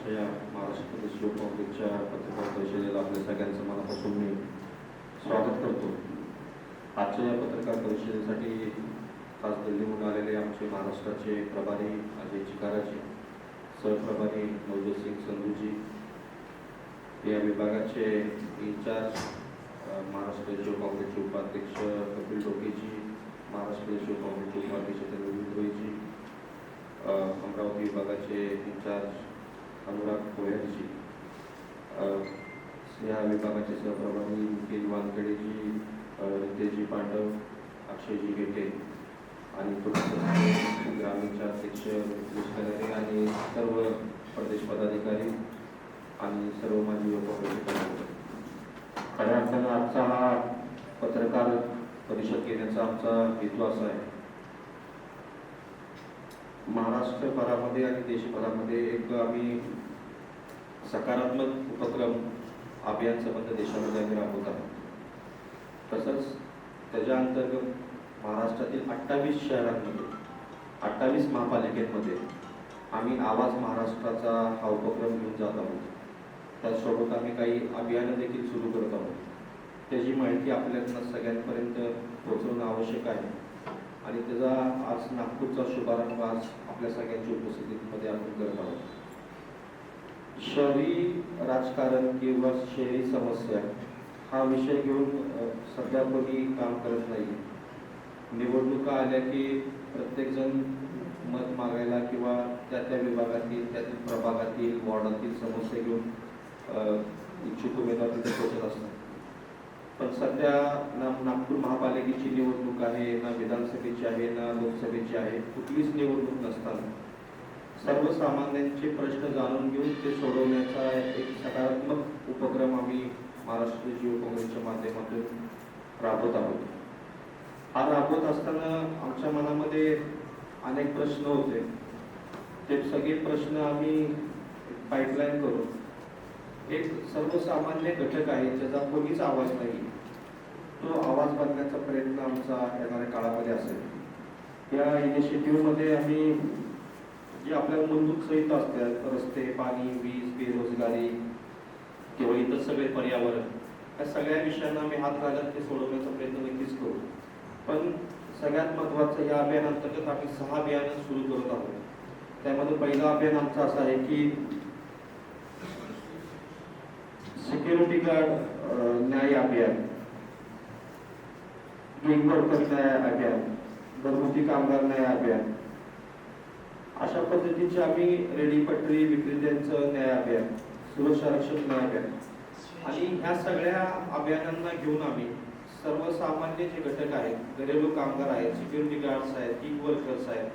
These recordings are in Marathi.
आजच्या या महाराष्ट्र प्रदेश युवक काँग्रेसच्या पत्रकार परिषदेला आपल्या सगळ्यांचं मनापासून मी स्वागत करतो. आजच्या या पत्रकार परिषदेसाठी खास दिल्लीहून आलेले आमचे महाराष्ट्राचे प्रभारी अजय चिकाराजी, सहप्रभारी नवजोत सिंग संधूजी, या विभागाचे इंचार्ज महाराष्ट्र प्रदेश युवक काँग्रेसचे उपाध्यक्ष कपिल डोकेजी, महाराष्ट्र प्रदेश युवक काँग्रेसचे उपाध्यक्ष रवींद्रजी, अमरावती विभागाचे इंचार्ज अनुराग कोळ्याजी, या विभागाचे सहप्रभारी निखिल वानखेडेजी, रितेशजी पांडव, अक्षयजी गेटे आणि ग्रामीणचे अध्यक्ष कृष्णरे आणि सर्व प्रदेश पदाधिकारी आणि सर्व माजी युवक काँग्रेसचे खऱ्या अर्थानं आजचा हा पत्रकार परिषद घेण्याचा आमचा हेतू असा आहे, महाराष्ट्रभरामध्ये आणि देशभरामध्ये एक आम्ही सकारात्मक उपक्रम अभियान संबंध देशामध्ये आम्ही राबवत आहोत. तसंच त्याच्या अंतर्गत महाराष्ट्रातील 28 शहरांमध्ये 28 महापालिकेमध्ये आम्ही आवाज महाराष्ट्राचा हा उपक्रम घेऊन जात आहोत. त्यासोबत आम्ही काही अभियानं देखील सुरू करत आहोत. त्याची माहिती आपल्याकडनं सगळ्यांपर्यंत पोहोचवणं आवश्यक आहे आणि त्याचा आज नागपूरचा शुभारंभ आज आपल्या सगळ्यांच्या उपस्थितीमध्ये आपण करत आहोत. शहरी राजकारण किंवा शहरी समस्या हा विषय घेऊन सध्या कोणी काम करत नाही. निवडणुका आल्या की प्रत्येकजण मत मागायला किंवा त्या विभागातील त्यातील प्रभागातील वॉर्डातील समस्या घेऊन इच्छुक उमेदवार तिथे पोहोचत असतात. पण सध्या ना नागपूर महापालिकेची निवडणूक आहे, ना विधानसभेची आहे, ना लोकसभेची आहे, कुठलीच निवडणूक नसताना सर्वसामान्यांचे प्रश्न जाणून घेऊन ते सोडवण्याचा एक सकारात्मक उपक्रम आम्ही महाराष्ट्र युवक काँग्रेसच्या माध्यमातून राबवत आहोत. हा राबवत असताना आमच्या मनामध्ये अनेक प्रश्न होते. ते सगळे प्रश्न आम्ही पाईपलाईन करून एक सर्वसामान्य घटक आहे ज्याचा कोणीच आवाज नाही, तो आवाज बनण्याचा प्रयत्न आमचा येणाऱ्या काळामध्ये असेल. या इनिशिएटिव्हमध्ये आम्ही जे आपल्याला मूलभूत सहित असतात, रस्ते, पाणी, वीज, बेरोजगारी किंवा इतर सगळे पर्यावरण, या सगळ्या विषयांना आम्ही हात घालत ते सोडवण्याचा प्रयत्न नक्कीच करू. पण सगळ्यात महत्त्वाचं या अभियानांतर्गत आम्ही 6 अभियानं सुरू करत आहोत. त्यामध्ये पहिलं अभियान आमचं असं आहे की सिक्युरिटी गार्ड न्याय अभियान, गिग वर्कर न्याय अभियान, घरगुती कामगार न्याय अभियान, अशा पद्धतीचे आम्ही रेडी पटरी विक्रेत्यांचं न्याय अभियान, सुरक्षा रक्षक न्याय अभियान आणि ह्या सगळ्या अभियानांना घेऊन आम्ही सर्वसामान्य जे घटक आहेत, घरेलू कामगार आहेत, सिक्युरिटी गार्ड्स आहेत, गिग वर्कर्स आहेत,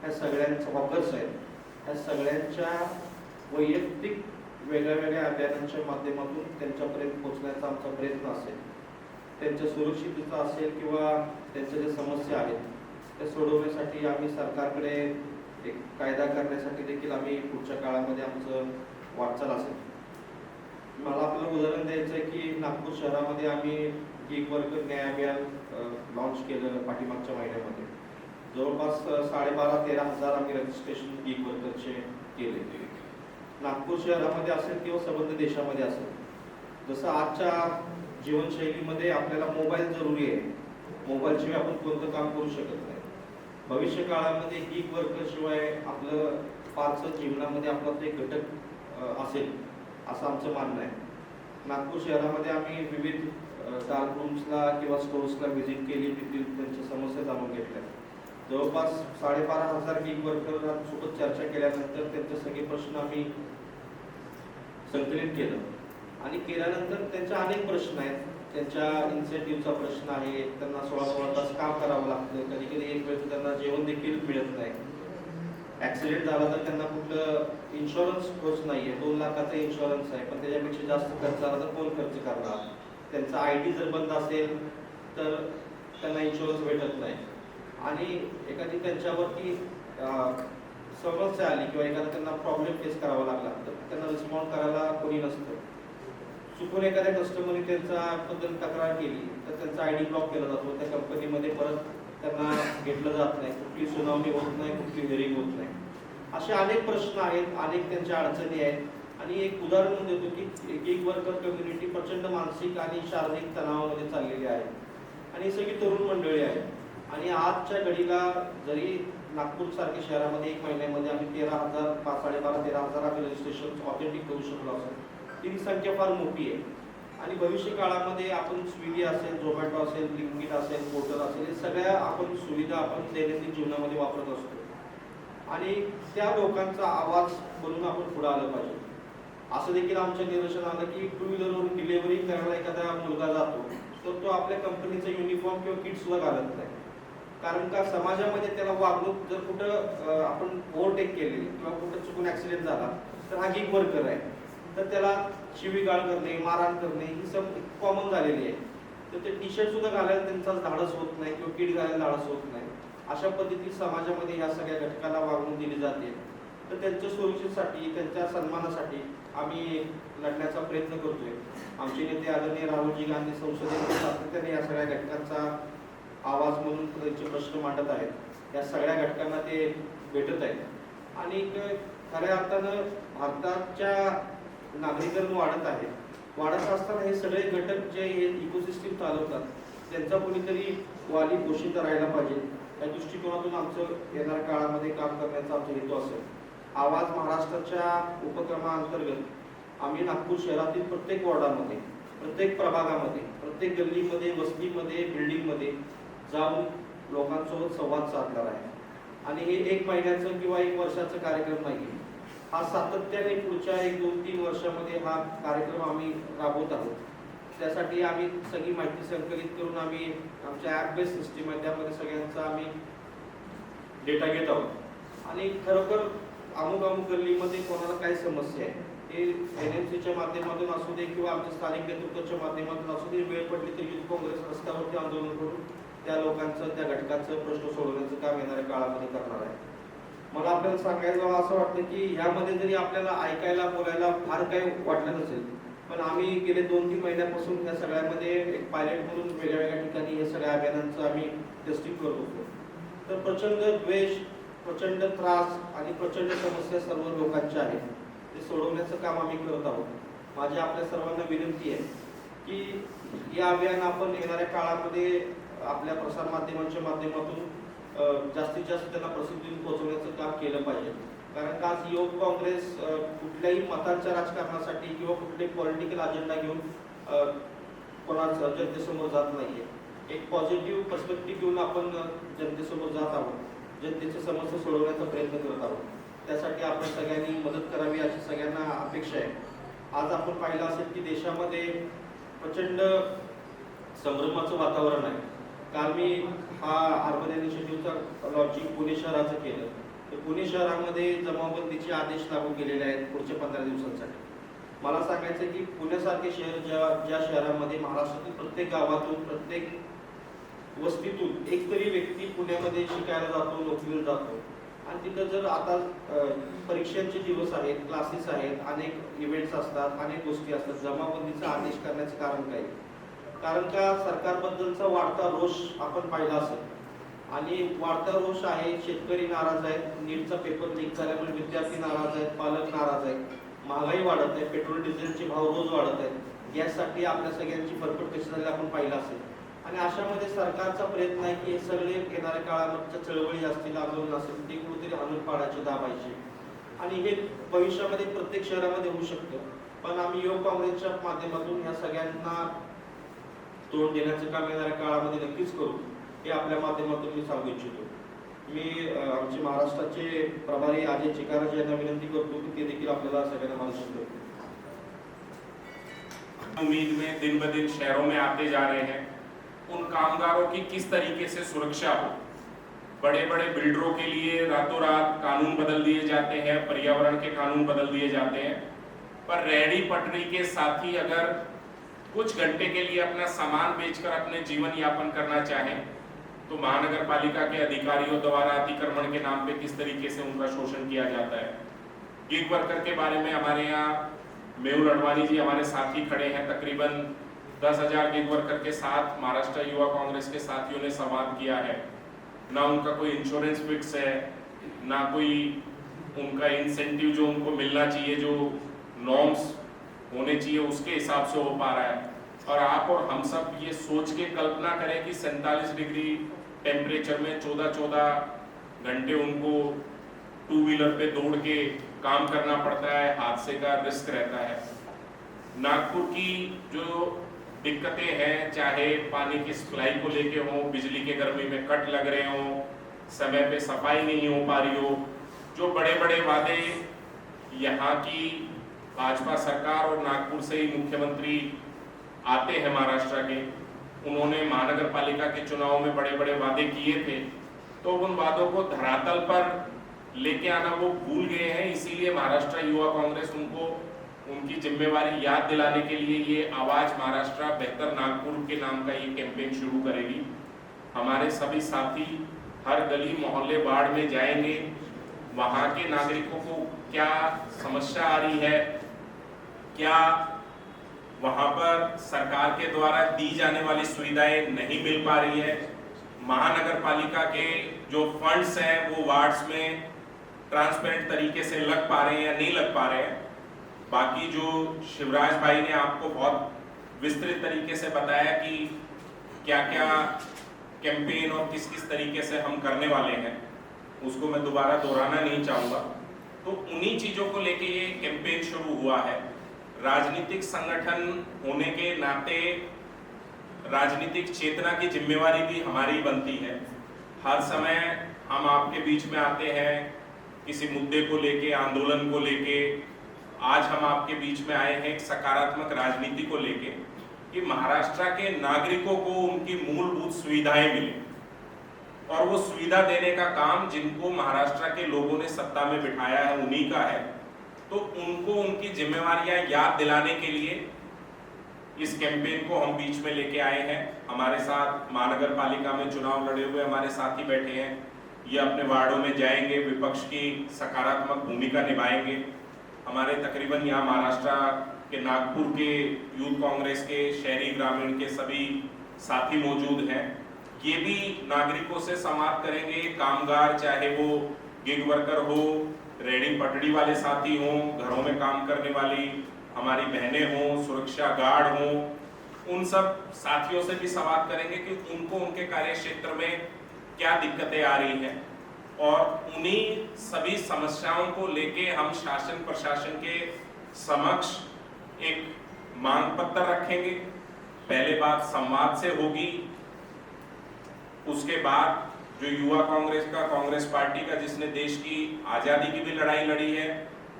ह्या सगळ्यांच्या हॉकर्स आहेत, ह्या सगळ्यांच्या वैयक्तिक वेगळ्या वेगळ्या अभियानांच्या माध्यमातून त्यांच्यापर्यंत पोहोचण्याचा आमचा प्रयत्न असेल. त्यांच्या सुरक्षिततेचा असेल किंवा त्यांच्या ज्या समस्या आहेत त्या सोडवण्यासाठी आम्ही सरकारकडे एक कायदा करण्यासाठी देखील आम्ही पुढच्या काळामध्ये आमचं वाटचाल असेल. मला आपलं उदाहरण द्यायचं आहे की नागपूर शहरामध्ये आम्ही गिग वर्कर न्याय अभियान लॉन्च केलं पाठीमागच्या महिन्यामध्ये. जवळपास 12,500-13 हजार आम्ही रजिस्ट्रेशन गिग वर्करचे केले. नागपूर शहरामध्ये असेल किंवा संबंध देशामध्ये असेल, जसं आजच्या जीवनशैलीमध्ये आपल्याला मोबाईल जरुरी आहे, मोबाईलशिवाय आपण कोणतं काम करू शकत नाही. भविष्य काळामध्ये गिग वर्कर शिवाय आपलं फारसं जीवनामध्ये आपला एक घटक असेल असं आमचं म्हणणं आहे. नागपूर शहरामध्ये आम्ही विविध डार्क रूम्सला किंवा स्टोर्सला व्हिजिट केली, तिथील त्यांच्या समस्या जाणून घेतल्या. जवळपास 12,500 गिग वर्करांसोबत चर्चा केल्यानंतर त्यांचे सगळे प्रश्न आम्ही संकलित केलं आणि केल्यानंतर त्यांचे अनेक प्रश्न आहेत. त्यांच्या इन्सेंटिव्हचा प्रश्न आहे, त्यांना 16 तास काम करावं लागतं, कधी कधी एक वेळ त्यांना जेवण देखील मिळत नाही. ॲक्सिडेंट झाला तर त्यांना कुठलं इन्शुरन्स होत नाही आहे, 2 लाखाचा इन्शुरन्स आहे पण त्याच्यापेक्षा जास्त खर्च आला तर कोण खर्च करणार. त्यांचा ID जर बंद असेल तर त्यांना इन्शुरन्स भेटत नाही आणि एखादी त्यांच्यावरती समस्या आली किंवा एखादा त्यांना प्रॉब्लेम फेस करावा लागला तर त्यांना रिस्पॉन्ड करायला कोणी नसतं. चुकून एखाद्या कस्टमरने त्यांच्याबद्दल तक्रार केली तर त्यांचा ID ब्लॉक केला जातो, त्या कंपनीमध्ये परत त्यांना घेतलं जात नाही, कुठली सुनावणी होत नाही, कुठली हिअरिंग होत नाही. असे अनेक प्रश्न आहेत, अनेक त्यांच्या अडचणी आहेत. आणि एक उदाहरण देतो की गिग वर्कर कम्युनिटी प्रचंड मानसिक आणि शारीरिक तणावामध्ये चाललेली आहे आणि ही सगळी तरुण मंडळी आहे. आणि आजच्या घडीला जरी नागपूर सारख्या शहरामध्ये 1 महिन्यामध्ये आम्ही 13,000 12,500 आम्ही रजिस्ट्रेशन ऑथेंटिक करू शकलो असेल, ती संख्या फार मोठी आहे. आणि भविष्य काळामध्ये आपण स्विगी असेल, झोमॅटो असेल, ब्लिंकिट असेल, पोर्टल असेल, हे सगळ्या आपण सुविधा आपण दैनंदिन जीवनामध्ये वापरत असतो. आणि त्या लोकांचा आवाज बनून आपण पुढे आलं पाहिजे. असं देखील आमच्या निदर्शन आलं की 2 व्हीलरवरून डिलिव्हरी करायला एखादा मुलगा जातो तर तो आपल्या कंपनीचा युनिफॉर्म किंवा किट सुद्धा घालत नाही. कारण का समाजामध्ये त्याला वागणूक जर कुठं आपण ओव्हरटेक केली किंवा कुठं चुकून ऍक्सिडेंट झाला तर हा गिग वर्कर आहे, तर त्याला शिवीगाळ करणे, मारहाण करणे ही सब कॉमन झालेली आहे. तर ते टी शर्ट सुद्धा घालायला त्यांचा धाडस होत नाही किंवा किट घालायला धाडस होत नाही. अशा पद्धतीने समाजामध्ये या सगळ्या घटकाला वागणूक दिली जाते. तर त्यांच्या सुरक्षेसाठी, त्यांच्या सन्मानासाठी आम्ही लढण्याचा प्रयत्न करतोय. आमचे नेते आदरणीय राहुलजी गांधी संसदेत सातत्याने या सगळ्या घटकांचा आवाज म्हणून त्यांचे प्रश्न मांडत आहेत. या सगळ्या घटकांना ते भेटत आहेत. आणि खऱ्या अर्थानं भारताच्या नागरीकरण वाढत आहे. वाढत असताना हे सगळे घटक जे हे इकोसिस्टीम चालवतात त्यांचा कोणीतरी वाली घोषित राहायला पाहिजे. या दृष्टिकोनातून आमचं येणाऱ्या काळामध्ये काम करण्याचा आमचा हेतू असेल. आवाज महाराष्ट्राच्या उपक्रमाअंतर्गत आम्ही नागपूर शहरातील प्रत्येक वॉर्डामध्ये, प्रत्येक प्रभागामध्ये, प्रत्येक गल्लीमध्ये, वस्तीमध्ये, बिल्डिंगमध्ये जाऊन लोकांसोबत संवाद साधणार आहे. आणि हे 1 महिन्याचं किंवा 1 वर्षाचं कार्यक्रम नाही. हा सातत्याने पुढच्या 1-2-3 वर्षामध्ये हा कार्यक्रम आम्ही राबवत आहोत. त्यासाठी आम्ही सगळी माहिती संकलित करून आम्ही आमच्या ॲप बेस्ड सिस्टीम आहे त्यामध्ये सगळ्यांचा आम्ही डेटा घेत आहोत. आणि खरोखर अमुक गल्लीमध्ये कोणाला काय समस्या आहे ते NMCच्या माध्यमातून असू दे किंवा आमच्या स्थानिक नेतृत्वाच्या माध्यमातून असू दे, वेळ पडली तर युथ काँग्रेस रस्त्यावरती आंदोलन करून त्या लोकांचं, त्या घटकाचं प्रश्न सोडवण्याचं काम येणाऱ्या काळामध्ये करणार आहे. मला आपल्याला सांगायचं असं वाटतं की ह्यामध्ये जरी आपल्याला ऐकायला, बोलायला फार काही वाटलं नसेल, पण आम्ही गेले 2-3 महिन्यापासून या सगळ्यामध्ये एक पायलट म्हणून वेगळ्या ठिकाणी हे सगळ्या अभियानांचं आम्ही टेस्टिंग करत होतो. तर प्रचंड द्वेष, प्रचंड त्रास आणि प्रचंड समस्या सर्व लोकांच्या आहेत, ते सोडवण्याचं काम आम्ही करत आहोत. माझी आपल्या सर्वांना विनंती आहे की या अभियान आपण येणाऱ्या काळामध्ये आपल्या प्रसार माध्यमांच्या माध्यमातून जास्तीत जास्त त्यांना प्रसिद्धी पोहोचवण्याचं काम केलं पाहिजे. कारण का आज युथ काँग्रेस कुठल्याही मतांच्या राजकारणासाठी किंवा कुठलेही पॉलिटिकल अजेंडा घेऊन कोणाचं जनतेसमोर जात नाहीये. एक पॉझिटिव्ह पर्स्पेक्टिव्ह घेऊन आपण जनतेसमोर जात आहोत, जनतेच्या समस्या सोडवण्याचा प्रयत्न करत आहोत. त्यासाठी आपण सगळ्यांनी मदत करावी अशी सगळ्यांना अपेक्षा आहे. आज आपण पाहिलं असेल की देशामध्ये प्रचंड संभ्रमाचं वातावरण आहे. काल मी हा अर्बन इनिशिएटिव्हचा लॉन्चिंग पुणे शहराचं केलं. तर पुणे शहरामध्ये जमावबंदीचे आदेश लागू केलेले आहेत पुढच्या 15 दिवसांसाठी. मला सांगायचं की पुण्यासारखे शहर ज्या शहरामध्ये महाराष्ट्रातील प्रत्येक गावातून, प्रत्येक वस्तीतून एक तरी व्यक्ती पुण्यामध्ये शिकायला जातो, नोकरीला जातो. आणि तिथं जर आता परीक्षांचे दिवस आहेत, क्लासेस आहेत, अनेक इव्हेंट्स असतात, अनेक गोष्टी असतात, जमावबंदीचा आदेश करण्याचं कारण काय? कारण का सरकारबद्दलचा वाढता रोष आपण पाहिला असेल. आणि वाढता रोष आहे, शेतकरी नाराज आहेत, नीटचा पेपर लीक झाल्यामुळे विद्यार्थी नाराज आहेत, पालक नाराज आहेत, महागाई वाढत आहे, पेट्रोल डिझेलचे भाव रोज वाढत आहेत, गॅससाठी आपल्या सगळ्यांची फरफट कशी झाली आपण पाहिलं असेल. आणि अशामध्ये सरकारचा प्रयत्न आहे की हे सगळे येणाऱ्या काळामध्ये चळवळी असतील, आंदोलन असेल, ते कुठेतरी आणून पाडायचे, दाबायचे. आणि हे भविष्यामध्ये प्रत्येक शहरामध्ये होऊ शकतं. पण आम्ही युवक काँग्रेसच्या माध्यमातून या सगळ्यांना तोंड देण्याचं काम येणाऱ्या काळामध्ये नक्कीच करू, हे आपल्या माध्यमातून मी सांगू इच्छितो. मी आमचे महाराष्ट्राचे प्रभारी अजय चिकाराजी यांना विनंती करतो की ते देखील आपल्याला सगळ्यांना मार्गदर्शन करतील. उम्मीद में दिन ब दिन शहरों में आते जा रहे हैं, उन कामगारों की किस तरीके से सुरक्षा हो। बड़े बड़े बिल्डरों के लिए रातों रात कानून बदल दिए जाते हैं, पर्यावरण के कानून बदल दिए जाते हैं, पर रेहड़ी पटरी के साथी अगर कुछ घंटे के लिए अपना सामान बेचकर अपने जीवन यापन करना चाहें तो महानगर पालिका के अधिकारियों द्वारा अतिक्रमण के नाम पे किस तरीके से उनका शोषण किया जाता है। गिग वर्कर के बारे में हमारे यहाँ मेहुल अडवाणी जी हमारे साथी खड़े हैं। तकरीबन 10,000 गिग वर्कर के साथ महाराष्ट्र युवा कांग्रेस के साथियों ने संवाद किया है। ना उनका कोई इंश्योरेंस फिक्स है, ना कोई उनका इंसेंटिव जो उनको मिलना चाहिए, जो नॉर्म्स होने चाहिए, उसके हिसाब से हो पा रहा है। और आप और हम सब ये सोच के कल्पना करें कि 47 डिग्री टेम्परेचर में 14-14 घंटे उनको टू व्हीलर पे दौड़ के काम करना पड़ता है, हादसे का रिस्क रहता है। नागपुर की जो दिक्कतें हैं, चाहे पानी की सप्लाई को लेके हो, बिजली के गर्मी में कट लग रहे हो, समय पे सफाई नहीं हो पा रही हो, जो बड़े बड़े वादे यहाँ की भाजपा सरकार और नागपुर से ही मुख्यमंत्री आते हैं महाराष्ट्र के, उन्होंने महानगर पालिका के चुनाव में बड़े बड़े वादे किए थे, तो उन वादों को धरातल पर लेके आना वो भूल गए हैं। इसीलिए महाराष्ट्र युवा कांग्रेस उनको उनकी जिम्मेवारी याद दिलाने के लिए ये आवाज महाराष्ट्र बेहतर नागपुर के नाम का ये कैंपेन शुरू करेगी। हमारे सभी साथी हर गली मोहल्ले वार्ड में जाएंगे, वहां के नागरिकों को क्या समस्या आ रही है, क्या वहां पर सरकार के द्वारा दी जाने वाली सुविधाएं नहीं मिल पा रही है, महानगर पालिका के जो फंड्स हैं वो वार्ड्स में ट्रांसपेरेंट तरीके से लग पा रहे हैं या नहीं लग पा रहे हैं। बाकी जो शिवराज भाई ने आपको बहुत विस्तृत तरीके से बताया कि क्या क्या कैंपेन और किस किस तरीके से हम करने वाले हैं, उसको मैं दोबारा दोहराना नहीं चाहूँगा। तो उन्हीं चीज़ों को लेके ये कैंपेन शुरू हुआ है। राजनीतिक संगठन होने के नाते राजनीतिक चेतना की जिम्मेवारी भी हमारी बनती है। हर समय हम आपके बीच में आते हैं किसी मुद्दे को लेके, आंदोलन को लेके। आज हम आपके बीच में आए हैं एक सकारात्मक राजनीति को लेके कि महाराष्ट्र के नागरिकों को उनकी मूलभूत सुविधाएं मिले, और वो सुविधा देने का काम जिनको महाराष्ट्र के लोगों ने सत्ता में बिठाया है उन्हीं का है। तो उनको उनकी जिम्मेवारियां याद दिलाने के लिए इस कैंपेन को हम बीच में लेके आए हैं। हमारे साथ महानगर पालिका में चुनाव लड़े हुए हमारे साथी बैठे हैं, ये अपने वार्डों में जाएंगे, विपक्ष की सकारात्मक भूमिका निभाएंगे। हमारे तकरीबन यहाँ महाराष्ट्र के नागपुर के यूथ कांग्रेस के शहरी ग्रामीण के सभी साथी मौजूद हैं। ये भी नागरिकों से संवाद करेंगे, कामगार चाहे वो गिग वर्कर हो, रेडी पटड़ी वाले साथी हों, घरों में काम करने वाली हमारी बहनें हों, सुरक्षा गार्ड हों, उन सब साथियों से भी संवाद करेंगे कि उनको उनके कार्य क्षेत्र में क्या दिक्कतें आ रही हैं, और उन्हीं सभी समस्याओं को लेके हम शासन प्रशासन के समक्ष एक मांग पत्र रखेंगे। पहले बात संवाद से होगी, उसके बाद जो युवा कांग्रेस का, कांग्रेस पार्टी का, जिसने देश की आजादी की भी लड़ाई लड़ी है,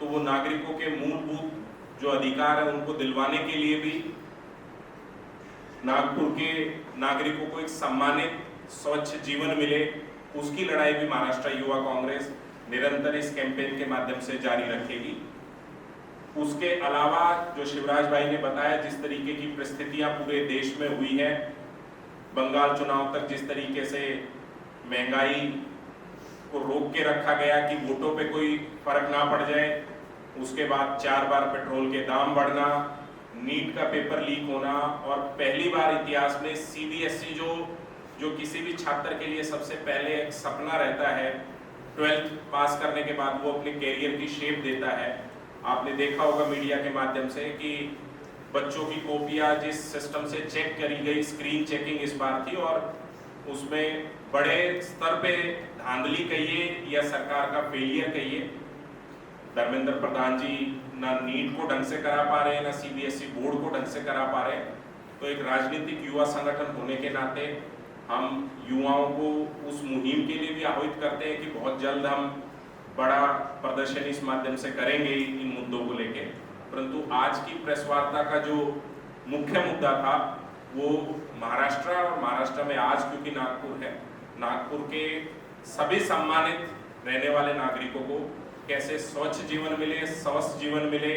तो वो नागरिकों के मूलभूत जो अधिकार है उनको दिलवाने के लिए भी, नागपुर के नागरिकों को एक सम्मानित स्वच्छ जीवन मिले, उसकी लड़ाई भी महाराष्ट्र युवा कांग्रेस निरंतर इस कैंपेन के माध्यम से जारी रखेगी। उसके अलावा जो शिवराज भाई ने बताया, जिस तरीके की परिस्थितियां पूरे देश में हुई है, बंगाल चुनाव तक जिस तरीके से महंगाई को रोक के रखा गया कि वोटों पे कोई फर्क ना पड़ जाए, उसके बाद 4 बार पेट्रोल के दाम बढ़ना, नीट का पेपर लीक होना, और पहली बार इतिहास में सीबीएसई जो किसी भी छात्र के लिए सबसे पहले एक सपना रहता है, 12th पास करने के बाद वो अपने कैरियर की शेप देता है। आपने देखा होगा मीडिया के माध्यम से कि बच्चों की कॉपियां जिस सिस्टम से चेक करी गई, स्क्रीन चेकिंग इस बार थी, और उसमें बड़े स्तर पे धांधली कहिए या सरकार का फेलियर कहिए। धर्मेंद्र प्रधान जी ना नीट को ढंग से करा पा रहे हैं, ना सीबीएसई बोर्ड को ढंग से करा पा रहे हैं। तो एक राजनीतिक युवा संगठन होने के नाते हम युवाओं को उस मुहिम के लिए भी आहूत करते हैं कि बहुत जल्द हम बड़ा प्रदर्शन इस माध्यम से करेंगे इन मुद्दों को लेके। परंतु आज की प्रेस वार्ता का जो मुख्य मुद्दा था वो महाराष्ट्र, और महाराष्ट्र में आज क्योंकि नागपुर है, नागपुर के सभी सम्मानित रहने वाले नागरिकों को कैसे स्वच्छ जीवन मिले, स्वस्थ जीवन मिले,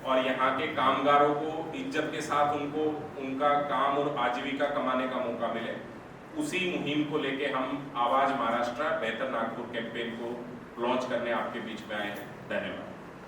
और यहाँ के कामगारों को इज्जत के साथ उनको उनका काम और आजीविका कमाने का मौका मिले, उसी मुहिम को लेके हम आवाज महाराष्ट्र बेहतर नागपुर कैंपेन को लॉन्च करने आपके बीच में आए हैं। धन्यवाद।